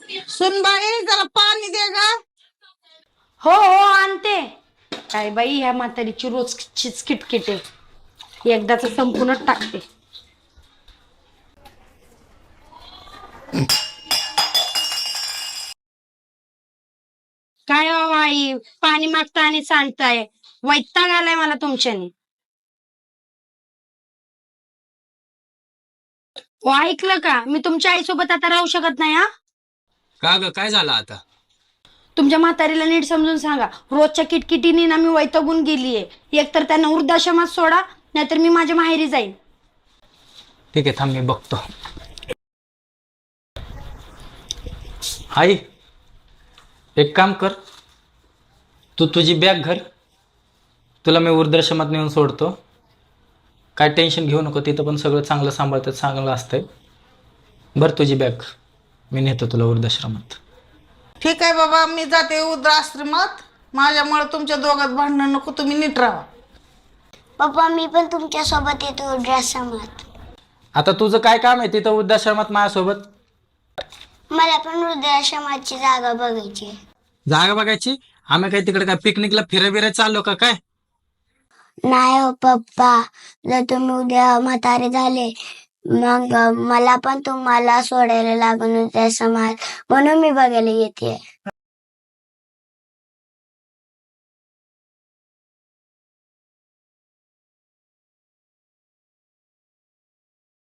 सुनबाई जरा पाणी दे ग. हो हो आणते. काय बाई ह्या म्हातारीची रोजचीच किटकिट आहे, एकदाच संपूनच टाकते. काय हो आई, पाणी मागता आणि सांडताय, वैताग आलाय मला तुमच्याने. हो ऐकलं का, मी तुमच्या आईसोबत आता राहू शकत नाही. हा का ग, काय झालं आता? तुमच्या म्हातारीला नीट समजून सांगा, रोजच्या किटकिटीने ना मी वैतागून गेलीये. एकतर त्यांना वृद्धाश्रमात सोडा, नाहीतर मी माझ्या माहेरी जाईन. ठीक आहे, थांब मी बघतो. आई, एक काम कर, तू तुझी बॅग घर, तुला मी वृद्धाश्रमात नेऊन सोडतो. काय टेन्शन घेऊ नको, तिथं पण सगळं चांगलं सांभाळतात, चांगलं असतंय. बरं तुझी बॅग मी नेतो तुला वृद्धाश्रमात. ठीक आहे बाबा, मी जाते वृद्धाश्रमात. माझ्यामुळे तुमच्या दोघात भांडण नको, तुम्ही नीट राहा. पप्पा मी पण तुमच्या सोबत येतो वृद्धाश्रमात. आता तुझं काय काम आहे तिथं वृद्धाश्रमात माझ्यासोबत? मला पण वृद्धाश्रमाची जागा बघायची आहे. जागा बघायची? आम्ही काय तिकडे काय पिकनिकला फिरायला चाललो का काय? नाही हो पप्पा, जर तुम्ही उद्या म्हातारे झाले मग मला पण तुम्हाला सोडायला लागून वृद्धाश्रमात, म्हणून मी बघायला येते.